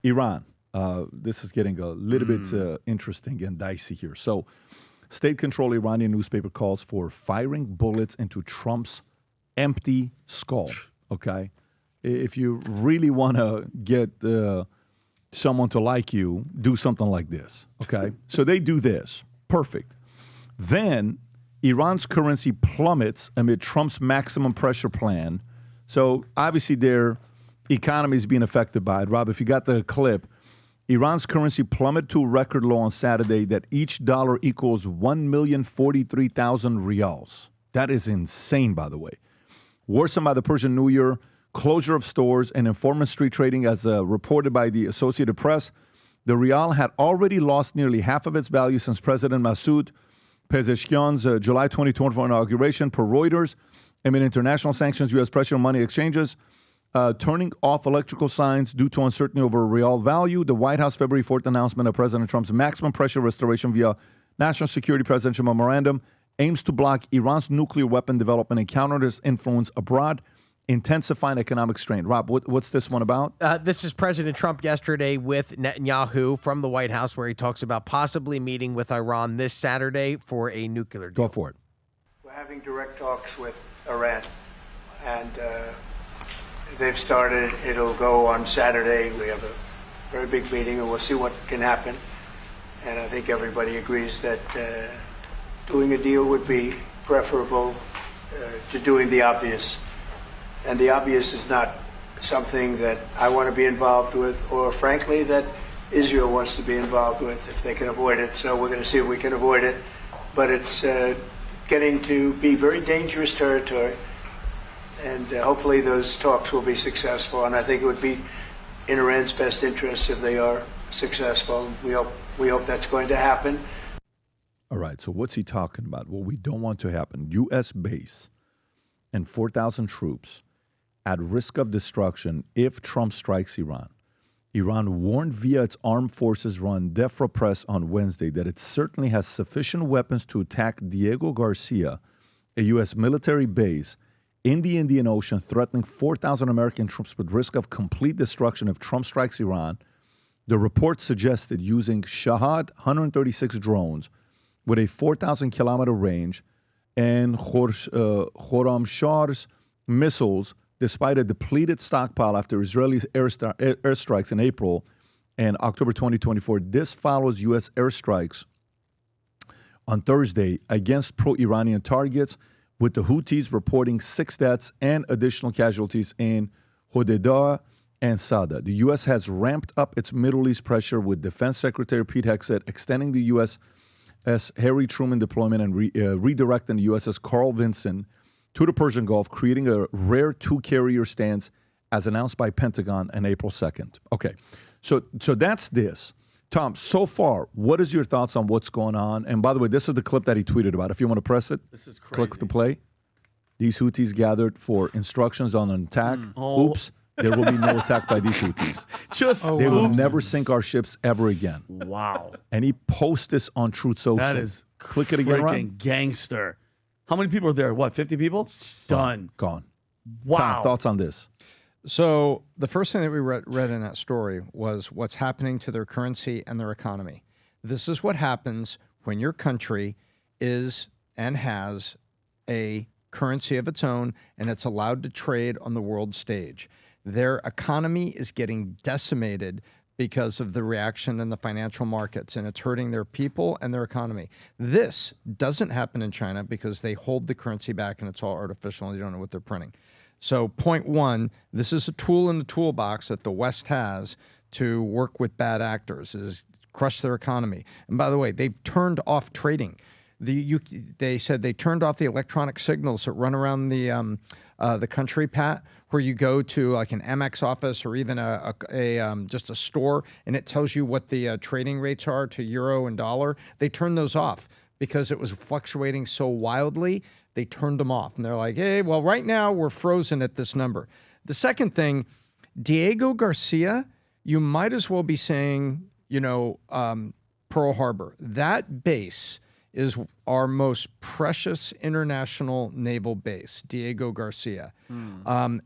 Iran. This is getting a little bit interesting and dicey here. So, state-controlled Iranian newspaper calls for firing bullets into Trump's empty skull. Okay, if you really want to get someone to like you, do something like this. Okay, so they do this. Perfect. Then Iran's currency plummets amid Trump's maximum pressure plan. So obviously their economy is being affected by it. Rob, if you got the clip, Iran's currency plummeted to a record low on Saturday that each dollar equals 1,043,000 riyals. That is insane, by the way. Worsened by the Persian New Year, closure of stores, and informant street trading, as reported by the Associated Press. The rial had already lost nearly half of its value since President Masoud Pezeshkian's July 2024 inauguration, per Reuters. Amid international sanctions, U.S. pressure on money exchanges, turning off electrical signs due to uncertainty over real value. The White House February 4th announcement of President Trump's maximum pressure restoration via National Security Presidential Memorandum aims to block Iran's nuclear weapon development and counter its influence abroad, intensifying economic strain. Rob, what's this one about? This is President Trump yesterday with Netanyahu from the White House, where he talks about possibly meeting with Iran this Saturday for a nuclear deal. Go for it. We're having direct talks with Iran, and they've started. It'll go on Saturday. We have a very big meeting, and we'll see what can happen. And I think everybody agrees that doing a deal would be preferable to doing the obvious. And the obvious is not something that I want to be involved with, or frankly, that Israel wants to be involved with if they can avoid it. So we're going to see if we can avoid it. But it's getting to be very dangerous territory. And hopefully those talks will be successful. And I think it would be in Iran's best interest if they are successful. We hope that's going to happen. All right, so what's he talking about? What we don't want to happen. U.S. base and 4,000 troops at risk of destruction if Trump strikes Iran. Iran warned via its armed forces run DEFRA Press on Wednesday that it certainly has sufficient weapons to attack Diego Garcia, a U.S. military base in the Indian Ocean, threatening 4,000 American troops with risk of complete destruction if Trump strikes Iran. The report suggested using Shahad 136 drones with a 4,000-kilometer range and Khorramshar's missiles, despite a depleted stockpile after Israeli airstrikes in April and October 2024. This follows U.S. airstrikes on Thursday against pro-Iranian targets, with the Houthis reporting 6 deaths and additional casualties in Hodeidah and Sada. The U.S. has ramped up its Middle East pressure, with Defense Secretary Pete Hegseth extending the U.S.S. Harry Truman deployment and redirecting the USS Carl Vinson to the Persian Gulf, creating a rare 2-carrier stance as announced by Pentagon on April 2nd. Okay, so that's this. Tom, so far, what is your thoughts on what's going on? And by the way, this is the clip that he tweeted about. If you want to press it, this is crazy. Click to play. These Houthis gathered for instructions on an attack. Oops, there will be no attack by these Houthis. They will never sink our ships ever again. Wow. And he posts this on Truth Social. That is Click it again, freaking gangster. How many people are there? What, 50 people? Done. Gone. Wow. Tom, thoughts on this? So the first thing that we read in that story was what's happening to their currency and their economy. This is what happens when your country is and has a currency of its own and it's allowed to trade on the world stage. Their economy is getting decimated because of the reaction in the financial markets, and it's hurting their people and their economy. This doesn't happen in China because they hold the currency back and it's all artificial and you don't know what they're printing. So point one, this is a tool in the toolbox that the West has to work with bad actors, is crush their economy. And by the way, they've turned off trading. They said they turned off the electronic signals that run around the country, Pat, where you go to like an Amex office or even just a store, and it tells you what the trading rates are to euro and dollar. They turned those off because it was fluctuating so wildly. They turned them off, and they're like, hey, well, right now we're frozen at this number. The second thing, Diego Garcia, you might as well be saying, Pearl Harbor. That base is our most precious international naval base, Diego Garcia.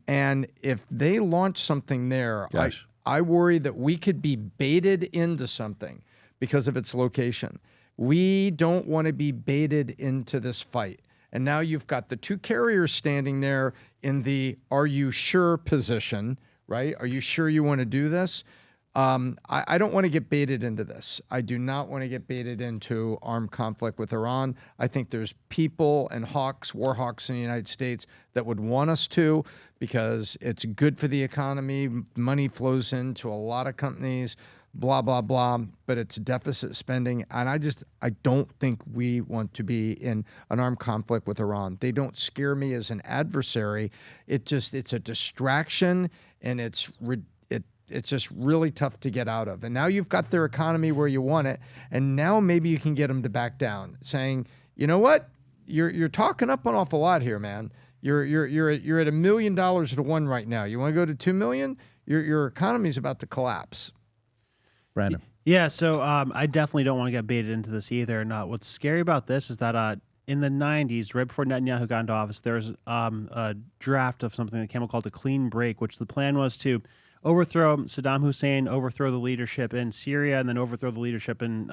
And if they launch something there, I worry that we could be baited into something because of its location. We don't want to be baited into this fight. And now you've got the two carriers standing there in the "are you sure" position, right? Are you sure you want to do this? I don't want to get baited into this. I do not want to get baited into armed conflict with Iran. I think there's people and war hawks in the United States that would want us to, because it's good for the economy. Money flows into a lot of companies, blah, blah, blah, but it's deficit spending. And I don't think we want to be in an armed conflict with Iran. They don't scare me as an adversary. It's a distraction, and it's just really tough to get out of. And now you've got their economy where you want it, and now maybe you can get them to back down, saying, you know what, you're talking up an awful lot here, man. You're at $1 million to one right now. You want to go to 2 million? Your economy's about to collapse. Brandon. Yeah, so I definitely don't want to get baited into this either. And what's scary about this is that in the 90s, right before Netanyahu got into office, there was a draft of something that came out called a clean break, which the plan was to overthrow Saddam Hussein, overthrow the leadership in Syria, and then overthrow the leadership in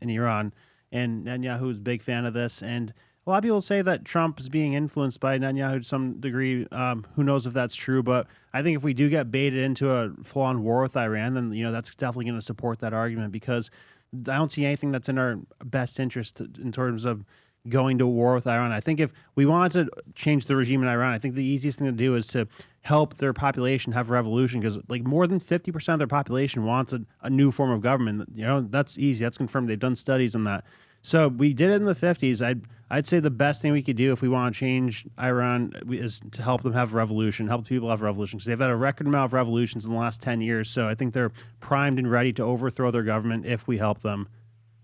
Iran. And Netanyahu was a big fan of this. And a lot of people say that Trump is being influenced by Netanyahu to some degree. Who knows if that's true? But I think if we do get baited into a full-on war with Iran, then that's definitely going to support that argument, because I don't see anything that's in our best interest in terms of going to war with Iran. I think if we wanted to change the regime in Iran, I think the easiest thing to do is to help their population have a revolution, because more than 50% of their population wants a new form of government. That's easy. That's confirmed. They've done studies on that. So we did it in the 50s. I'd say the best thing we could do if we want to change Iran is to help them have a revolution, help people have a revolution, because they've had a record amount of revolutions in the last 10 years. So I think they're primed and ready to overthrow their government if we help them.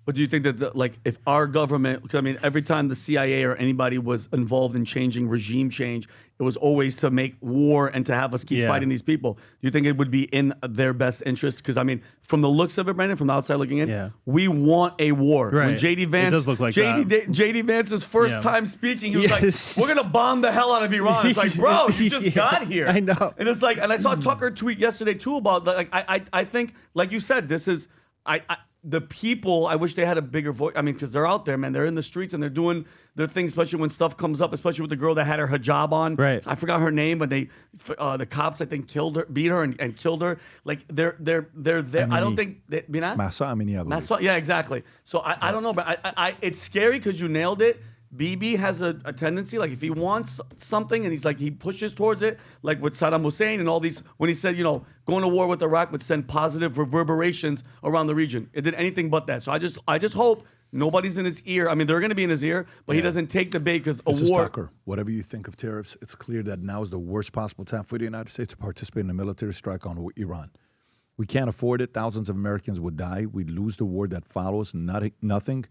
But do you think that, if our government, every time the CIA or anybody was involved in changing regime change, it was always to make war and to have us keep fighting these people. Do you think it would be in their best interest? Because, from the looks of it, Brandon, from the outside looking in, we want a war. Right. When J.D. Vance, it does look like J.D. Vance's first time speaking, he was like, we're going to bomb the hell out of Iran. It's like, bro, you just got here. I know. And it's like, and I saw Tucker tweet yesterday, too, about, I think, like you said, this is, the people, I wish they had a bigger voice. Because they're out there, man. They're in the streets and they're doing their thing, especially when stuff comes up, especially with the girl that had her hijab on. Right. I forgot her name, but the cops, I think, beat her and killed her. They're there. I don't think Masa Amini, I believe. yeah, exactly. So I don't know, but it's scary because you nailed it. Bibi has a tendency, if he wants something and he pushes towards it, like with Saddam Hussein and all these, when he said, going to war with Iraq would send positive reverberations around the region. It did anything but that. So I just hope nobody's in his ear. They're going to be in his ear, but he doesn't take the bait, because a war. Tucker, whatever you think of tariffs, it's clear that now is the worst possible time for the United States to participate in a military strike on Iran. We can't afford it. Thousands of Americans would die. We'd lose the war that follows. Nothing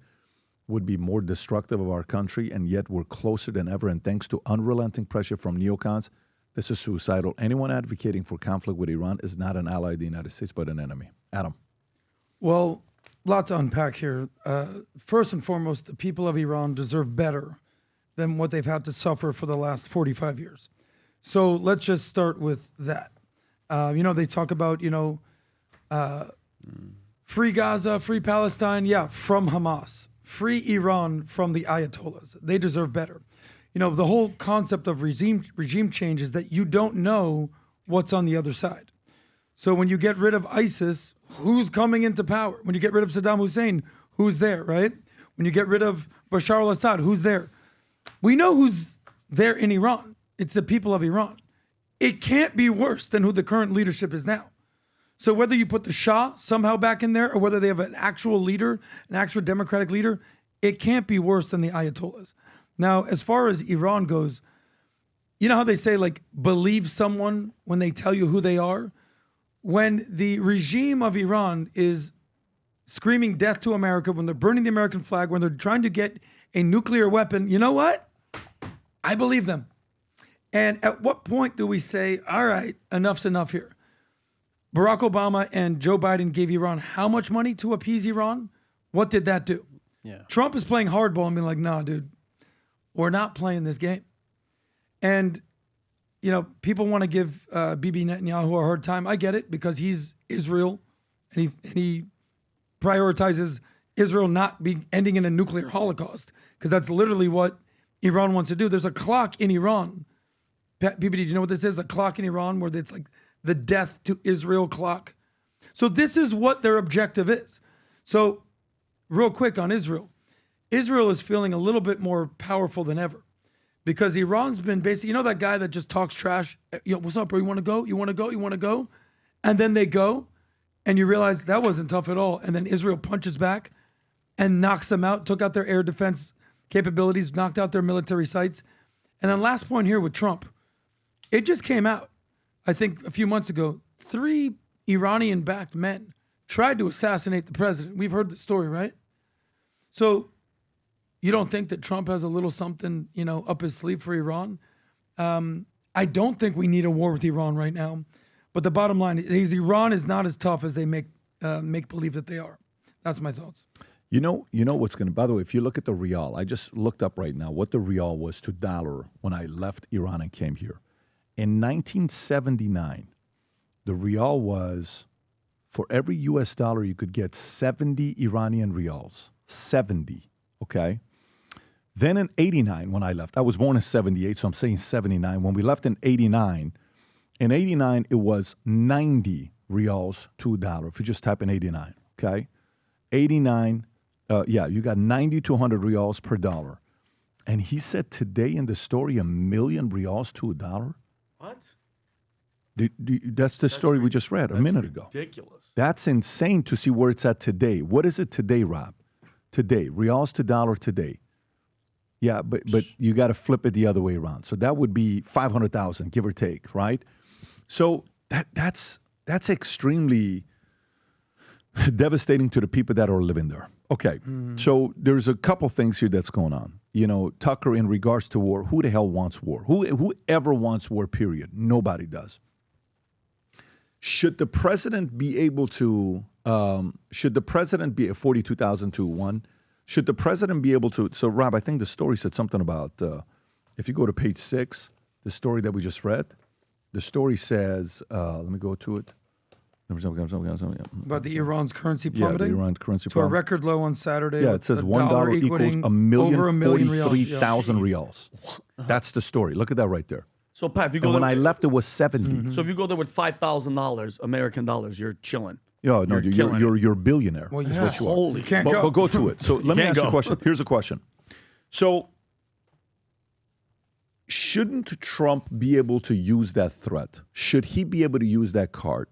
would be more destructive of our country, and yet we're closer than ever. And thanks to unrelenting pressure from neocons, this is suicidal. Anyone advocating for conflict with Iran is not an ally of the United States, but an enemy. Adam. Well, a lot to unpack here. First and foremost, the people of Iran deserve better than what they've had to suffer for the last 45 years. So let's just start with that. They talk about, free Gaza, free Palestine, from Hamas. Free Iran from the Ayatollahs. They deserve better. The whole concept of regime change is that you don't know what's on the other side. So when you get rid of ISIS, who's coming into power? When you get rid of Saddam Hussein, who's there, right? When you get rid of Bashar al-Assad, who's there? We know who's there in Iran. It's the people of Iran. It can't be worse than who the current leadership is now. So whether you put the Shah somehow back in there, or whether they have an actual leader, an actual democratic leader, it can't be worse than the Ayatollahs. Now, as far as Iran goes, you know how they say, believe someone when they tell you who they are? When the regime of Iran is screaming death to America, when they're burning the American flag, when they're trying to get a nuclear weapon, you know what? I believe them. And at what point do we say, all right, enough's enough here? Barack Obama and Joe Biden gave Iran how much money to appease Iran? What did that do? Yeah. Trump is playing hardball and being like, nah, dude, we're not playing this game. And, people want to give Bibi Netanyahu a hard time. I get it, because he's Israel, and he prioritizes Israel not be ending in a nuclear holocaust, because that's literally what Iran wants to do. There's a clock in Iran. PBD, do you know what this is? A clock in Iran where it's like the death to Israel clock. So this is what their objective is. So real quick on Israel. Israel is feeling a little bit more powerful than ever because Iran's been basically, you know that guy that just talks trash? Yo, what's up, bro? You want to go? You want to go? You want to go? And then they go and you realize that wasn't tough at all. And then Israel punches back and knocks them out, took out their air defense capabilities, knocked out their military sites. And then last point here with Trump. It just came out, I think a few months ago, 3 Iranian-backed men tried to assassinate the president. We've heard the story, right? So you don't think that Trump has a little something, up his sleeve for Iran? I don't think we need a war with Iran right now. But the bottom line is Iran is not as tough as they make believe that they are. That's my thoughts. You know what's going to, by the way, if you look at the rial, I just looked up right now what the rial was to dollar when I left Iran and came here. In 1979, the rial was, for every US dollar, you could get 70 Iranian rials. 70, okay? Then in 89, when I left, I was born in 78, so I'm saying 79. When we left in 89, it was 90 rials to a dollar, if you just type in 89, okay? 89, you got 90 to 100 rials per dollar. And he said today in the story, 1 million rials to a dollar. What? That's the story we just read a minute ago. Ridiculous. That's insane to see where it's at today. What is it today, Rob? Today, rials to dollar today. Yeah, but you got to flip it the other way around. So that would be 500,000, give or take, right? So that's extremely devastating to the people that are living there. Okay, So there's a couple things here that's going on. Tucker, in regards to war, who the hell wants war? Whoever wants war, period? Nobody does. Should the president be able to, should the president be at 42,000 to 1? Should the president be able to, so Rob, I think the story said something about, if you go to page 6, the story that we just read, the story says, let me go to it. About the Iran's currency plummeting? Yeah, the Iran currency to a record low on Saturday. Yeah, it says $1 equals over 1,043,000 rials. That's the story. Look at that right there. So, Pat, if you go And when there, I left, it was 70. so if you go there with $5,000 American dollars, you're chilling. Yeah, no, you're a billionaire. Well, is yeah. what you are. Holy, can't But go. go to it. So let me can't ask you a go. question. Here's a question. So shouldn't Trump be able to use that threat? Should he be able to use that card?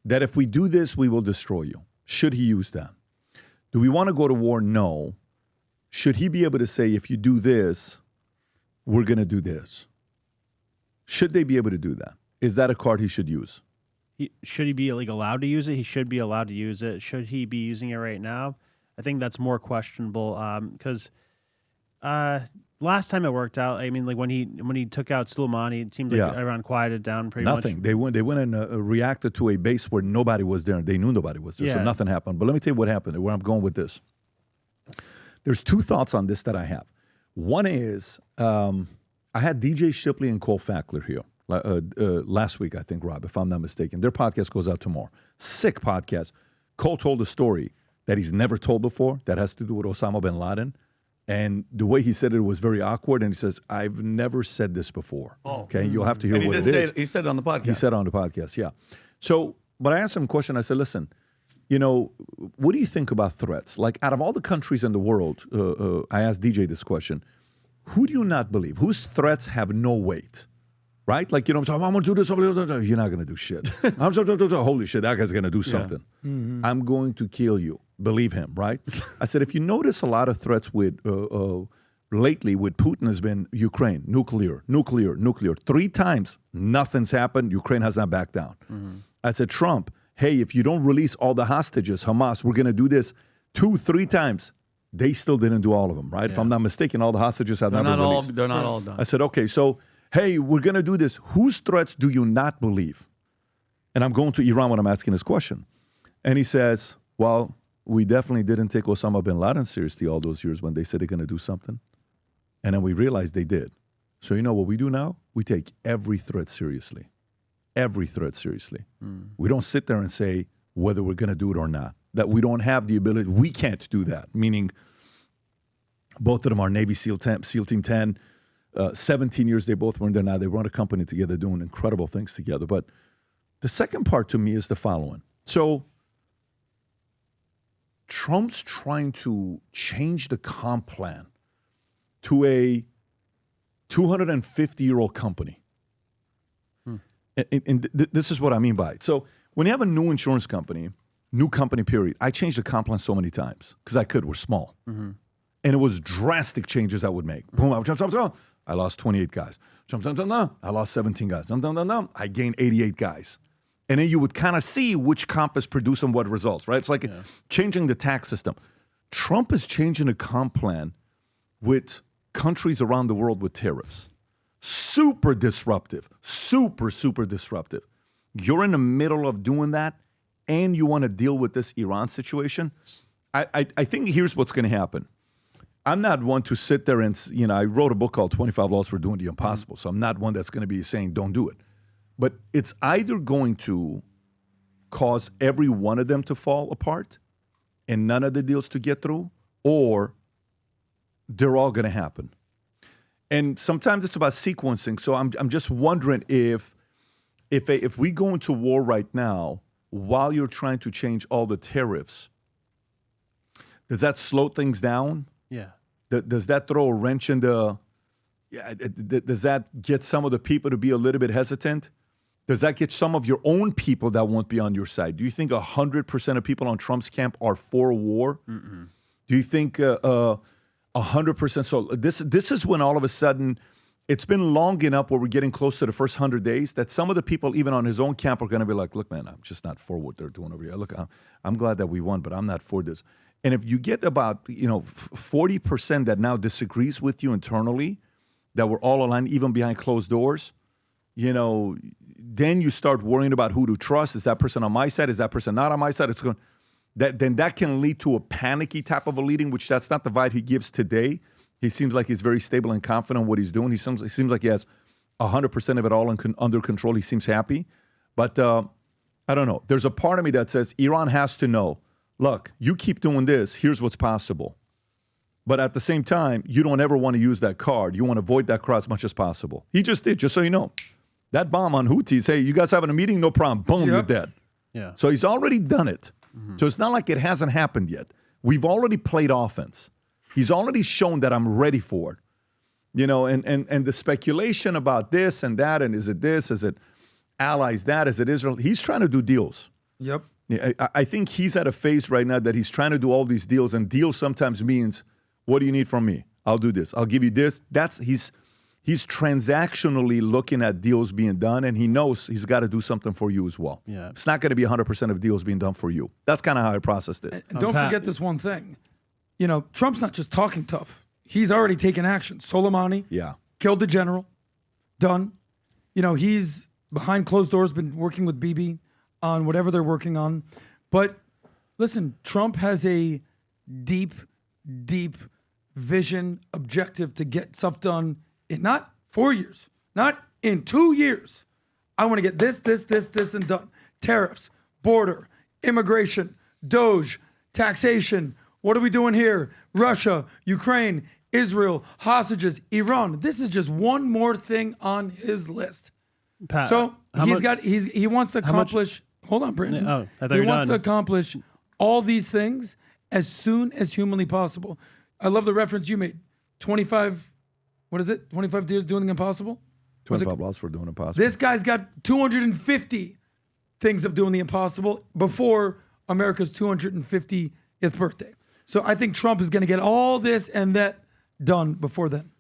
That if we do this, we will destroy you. Should he use that? Do we want to go to war? No. Should he be able to say, if you do this, we're going to do this? Should they be able to do that? Is that a card he should use? Should he be allowed to use it? He should be allowed to use it. Should he be using it right now? I think that's more questionable because last time it worked out. I mean, like when he took out Soleimani, it seemed like Iran quieted down pretty Nothing. much. They went and reacted to a base where nobody was there. They knew nobody was there, so Yeah. nothing happened. But let me tell you what happened, where I'm going with this. There's 2 thoughts on this that I have. One is I had DJ Shipley and Cole Fackler here last week, I think, Rob, if I'm not mistaken. Their podcast goes out tomorrow. Sick podcast. Cole told a story that he's never told before that has to do with Osama bin Laden. And the way he said it was very awkward. And he says, I've never said this before. Okay, you'll have to hear And what it say is. He said it on the podcast. He said on the podcast, yeah. So, but I asked him a question. I said, listen, what do you think about threats? Like, out of all the countries in the world, I asked DJ this question, who do you not believe? Whose threats have no weight? Right? Like, I'm going to do this. You're not going to do shit. Holy shit, that guy's going to do something. I'm going to kill you. Believe him, right? I said, if you notice a lot of threats with lately with Putin has been Ukraine, nuclear. 3 times, nothing's happened. Ukraine has not backed down. I said, Trump, hey, if you don't release all the hostages, Hamas, we're going to do this 2-3 times. They still didn't do all of them, right? Yeah. If I'm not mistaken, all the hostages have not been released. They're not all done. I said, okay, so, hey, we're going to do this. Whose threats do you not believe? And I'm going to Iran when I'm asking this question. And he says, well, we definitely didn't take Osama bin Laden seriously all those years when they said they're going to do something. And then we realized they did. So you know what we do now? We take every threat seriously. every threat seriously. We don't sit there and say whether we're going to do it or not. That we don't have the ability. We can't do that. Meaning, both of them are Navy SEAL Team 10. 17 years they both were in there now. They run a company together doing incredible things together. But the second part to me is the following. So Trump's trying to change the comp plan to a 250-year-old company. And this is what I mean by it. So when you have a new insurance company, new company period, I changed the comp plan so many times because I could. We're small. And it was drastic changes I would make. Boom, I lost 28 guys. I lost 17 guys. I gained 88 guys. And then you would kind of see which comp is producing what results, right? It's like changing the tax system. Trump is changing a comp plan with countries around the world with tariffs. Super disruptive. Super disruptive. You're in the middle of doing that, and you want to deal with this Iran situation. I think here's what's going to happen. I'm not one to sit there and, I wrote a book called 25 Laws for Doing the Impossible, so I'm not one that's going to be saying don't do it. But it's either going to cause every one of them to fall apart and none of the deals to get through, or they're all going to happen. And sometimes it's about sequencing. So I'm just wondering if we go into war right now while you're trying to change all the tariffs, does that slow things down? Yeah. Does that throw a wrench in the? Yeah. Does that get some of the people to be a little bit hesitant? Does that get some of your own people that won't be on your side? Do you think 100% of people on Trump's camp are for war? Do you think 100%? So this is when all of a sudden, it's been long enough where we're getting close to the first 100 days that some of the people, even on his own camp, are going to be like, look, man, I'm just not for what they're doing over here. Look, I'm glad that we won, but I'm not for this. And if you get about 40% that now disagrees with you internally, that we're all aligned, even behind closed doors, then you start worrying about who to trust. Is that person on my side? Is that person not on my side? Then that can lead to a panicky type of a leading, which that's not the vibe he gives today. He seems like he's very stable and confident in what he's doing. He seems like he has 100% of it all under control. He seems happy. But I don't know. There's a part of me that says Iran has to know, look, you keep doing this, here's what's possible. But at the same time, you don't ever want to use that card. You want to avoid that card as much as possible. He just did, just so you know. That bomb on Houthis, hey, you guys having a meeting? No problem. Boom, you're dead. Yeah. So he's already done it. So it's not like it hasn't happened yet. We've already played offense. He's already shown that I'm ready for it. And the speculation about this and that, and is it this, is it allies that, is it Israel? He's trying to do deals. Yep. I think he's at a phase right now that he's trying to do all these deals, and deals sometimes means, what do you need from me? I'll do this. I'll give you this. He's transactionally looking at deals being done, and he knows he's got to do something for you as well. Yeah. It's not going to be 100% of deals being done for you. That's kind of how I process this. And don't forget this one thing. Trump's not just talking tough. He's already taken action. Soleimani killed the general. Done. He's behind closed doors, been working with Bibi on whatever they're working on. But listen, Trump has a deep vision, objective to get stuff done in not 4 years, not in 2 years. I want to get this, and done. Tariffs, border, immigration, DOGE, taxation. What are we doing here? Russia, Ukraine, Israel, hostages, Iran. This is just one more thing on his list. Pat, so he wants to accomplish. Hold on, Brandon. He wants to accomplish all these things as soon as humanly possible. I love the reference you made. 25. What is it? 25 days doing the impossible? 25 laws for doing the impossible. This guy's got 250 things of doing the impossible before America's 250th birthday. So I think Trump is going to get all this and that done before then.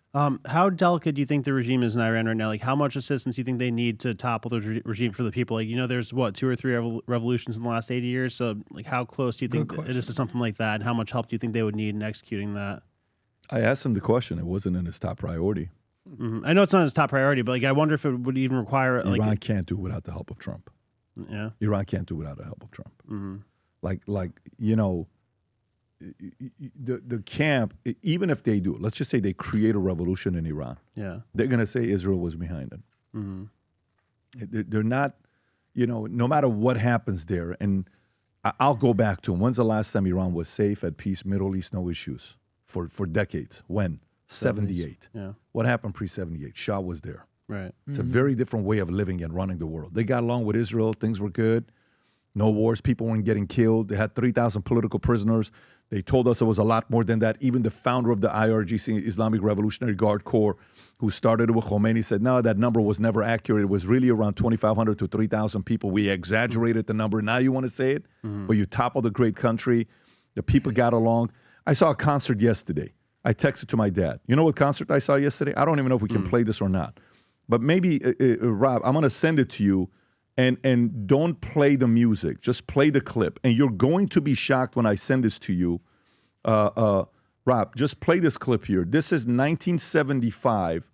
How delicate do you think the regime is in Iran right now? Like, how much assistance do you think they need to topple the regime for the people? Like, there's 2 or 3 revolutions in the last 80 years. So, like, how close do you think it is to something like that? And how much help do you think they would need in executing that? I asked him the question. It wasn't in his top priority. I know it's not his top priority, but I wonder if it would even require. Iran can't do without the help of Trump. Yeah, Iran can't do without the help of Trump. The camp, even if they do, let's just say they create a revolution in Iran. Yeah, they're going to say Israel was behind it. They're not. no matter what happens there, and I'll go back to when's the last time Iran was safe, at peace, Middle East, no issues for decades? When? 78. Yeah. What happened pre-78? Shah was there. Right. It's a very different way of living and running the world. They got along with Israel. Things were good. No wars. People weren't getting killed. They had 3,000 political prisoners. They told us it was a lot more than that. Even the founder of the IRGC, Islamic Revolutionary Guard Corps, who started with Khomeini, said, no, that number was never accurate. It was really around 2,500 to 3,000 people. We exaggerated the number. Now you want to say it? But you toppled a great country. The people got along. I saw a concert yesterday. I texted to my dad. You know what concert I saw yesterday? I don't even know if we can play this or not. But maybe, Rob, I'm going to send it to you. And don't play the music. Just play the clip. And you're going to be shocked when I send this to you. Rob, just play this clip here. This is 1975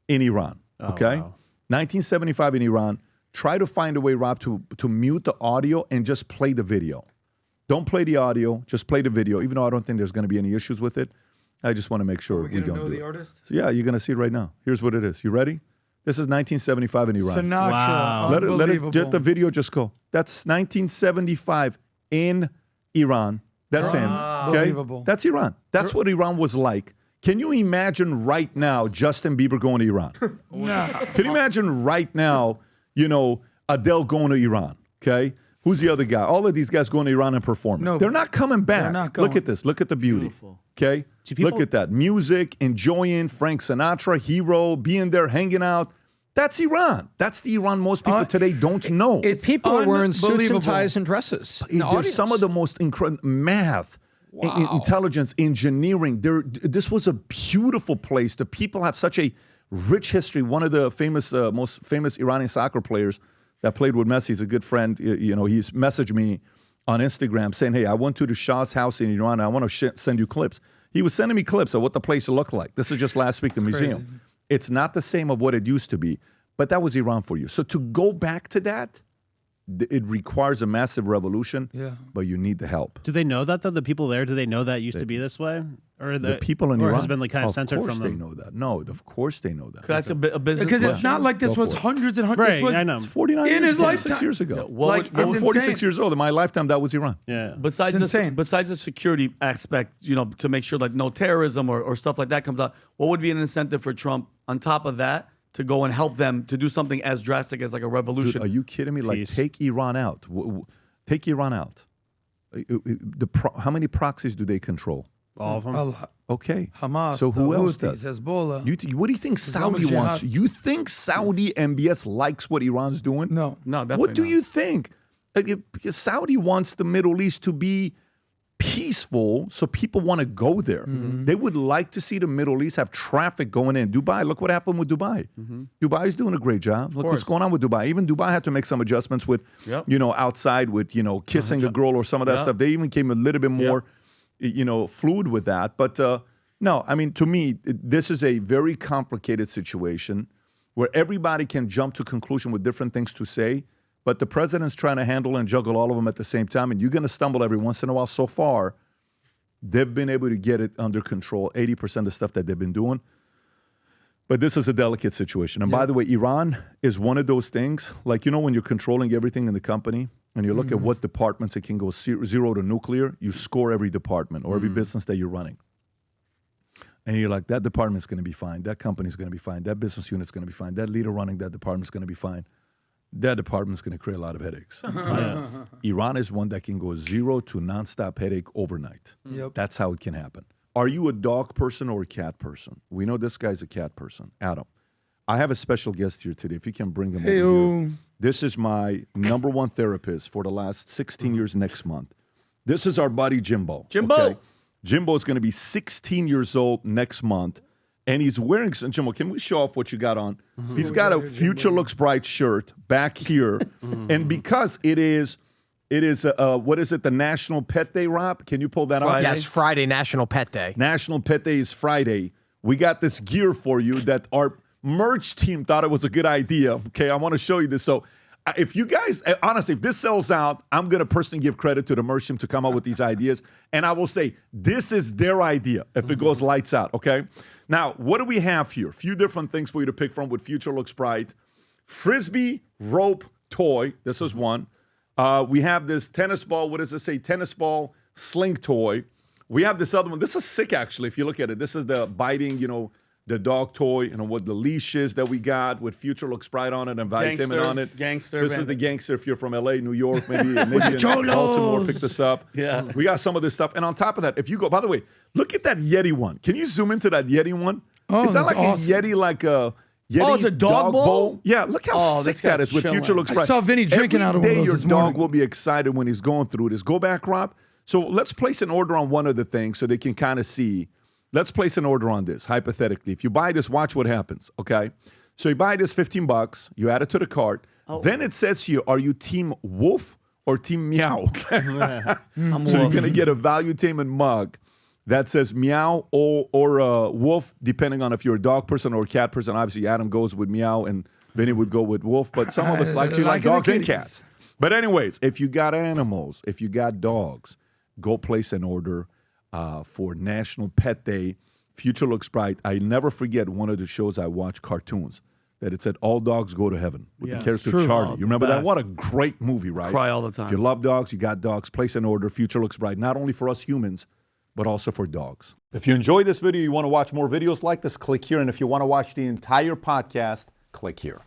in Iran, okay? Wow. 1975 in Iran. Try to find a way, Rob, to mute the audio and just play the video. Don't play the audio. Just play the video, even though I don't think there's going to be any issues with it. I just want to make sure we don't know do the it. artist? So yeah, you're going to see it right now. Here's what it is. You ready? This is 1975 in Iran. Sinatra. Wow. Unbelievable. Let the video just go. That's 1975 in Iran. That's him. Okay? Unbelievable. That's Iran. That's what Iran was like. Can you imagine right now Justin Bieber going to Iran? Nah. Can you imagine right now, Adele going to Iran? Okay? Who's the other guy? All of these guys going to Iran and performing. No, they're not coming back. they're not Look going. at this. Look at the beauty. Beautiful. Okay? people- Look at that. Music, enjoying, Frank Sinatra, hero, being there, hanging out. That's Iran. That's the Iran most people today don't know. It's People are wearing suits and unbelievable. ties and dresses. in the There's audience. some of the most incredible math, intelligence, engineering. This was a beautiful place. The people have such a rich history. One of the most famous Iranian soccer players that played with Messi is a good friend. He's messaged me on Instagram saying, hey, I went to the Shah's house in Iran. I want to send you clips. He was sending me clips of what the place looked like. This is just last week, the museum. crazy. It's not the same of what it used to be, but that was Iran for you. So to go back to that, it requires a massive revolution, but you need the help. Do they know that, though? The people there, do they know that it used to be this way? Or The people in or Iran, has been kind of censored course from they them? know that. No, of course they know that. That's a business Because it's question. not like this Go was for it. hundreds and hundreds. Right, This was I know. It's 49 In years, his 46 lifetime. years ago. What I was it's 46 insane. years old. In my lifetime, that was Iran. Yeah. Besides It's insane. besides the security aspect, to make sure like no terrorism or stuff like that comes out, what would be an incentive for Trump on top of that to go and help them to do something as drastic as like a revolution? Dude, are you kidding me? Like, Peace. take Iran out. Take Iran out. How many proxies do they control? All of them? a lot. Okay. Hamas. So who the else Houthis, does? Hezbollah. What do you think Saudi Islamic wants? Jihad. You think Saudi MBS likes what Iran's doing? No. No, definitely What do not. you think? Because Saudi wants the Middle East to be peaceful, so people want to go there. They would like to see the Middle East have traffic going in. Dubai, look what happened with Dubai. Dubai is doing a great job. Look what's course. going on with Dubai. Even Dubai had to make some adjustments with, Yep. outside with, kissing a girl or some of that Yep. stuff. They even came a little bit more, fluid with that. But no, I mean, to me, this is a very complicated situation where everybody can jump to conclusion with different things to say. But the president's trying to handle and juggle all of them at the same time, and you're going to stumble every once in a while. So far, they've been able to get it under control, 80% of the stuff that they've been doing. But this is a delicate situation. And by the way, Iran is one of those things, like, when you're controlling everything in the company, and you look at what departments it can go zero to nuclear, you score every department or every business that you're running. And you're like, that department's going to be fine. That company's going to be fine. That business unit's going to be fine. That leader running that department's going to be fine. That department's going to create a lot of headaches. Iran is one that can go zero to nonstop headache overnight. Yep. That's how it can happen. Are you a dog person or a cat person? We know this guy's a cat person. Adam, I have a special guest here today. If you can bring him over here. This is my number one therapist for the last 16 years next month. This is our buddy Jimbo. Jimbo! Jimbo is going to be 16 years old next month. And he's wearing some, Jimbo, can we show off what you got on? He's got a Future Looks Bright shirt back here. And because it is what is it, the National Pet Day, Rob? Can you pull that up? Yes, Friday, National Pet Day. National Pet Day is Friday. We got this gear for you that our merch team thought it was a good idea. Okay, I want to show you this. So if you guys, honestly, if this sells out, I'm going to personally give credit to the merch team to come up with these ideas. And I will say, this is their idea if it goes lights out, okay? Now, what do we have here? A few different things for you to pick from with Future Looks Bright. Frisbee rope toy. This is one. We have this tennis ball. What does it say? Tennis ball sling toy. We have this other one. This is sick, actually, if you look at it. This is the biting, the dog toy, what the leash is that we got with Future Looks Bright on it and Valuetainment on it. Gangster. This is the gangster if you're from LA, New York, maybe in Baltimore, pick this up. Yeah. We got some of this stuff. And on top of that, if you go, by the way, look at that Yeti one. Can you zoom into that Yeti one? Oh, is that that's like awesome. a Yeti, like a Yeti it's a dog bowl? Yeah, look how this sick that guy's is with chilling. Future Looks I Bright. saw Vinny drinking out of one of Every those day this your dog morning. will be excited when he's going through this. Go back, Rob. So let's place an order on one of the things so they can kind of see. Let's place an order on this, hypothetically. If you buy this, watch what happens, okay? So you buy this $15, you add it to the cart. Then it says here, are you team wolf or team meow? So you're going to get a Valuetainment mug that says meow or wolf, depending on if you're a dog person or a cat person. Obviously, Adam goes with meow and Vinny would go with wolf, but some of us actually like dogs and cats. But anyways, if you got animals, if you got dogs, go place an order for National Pet Day. Future Looks Bright. I never forget one of the shows I watched, cartoons, that it said all dogs go to heaven with the character Charlie. You remember that? Best. What a great movie, right? Cry all the time. If you love dogs, you got dogs, place an order. Future Looks Bright, not only for us humans, but also for dogs. If you enjoyed this video, you want to watch more videos like this, click here. And if you want to watch the entire podcast, click here.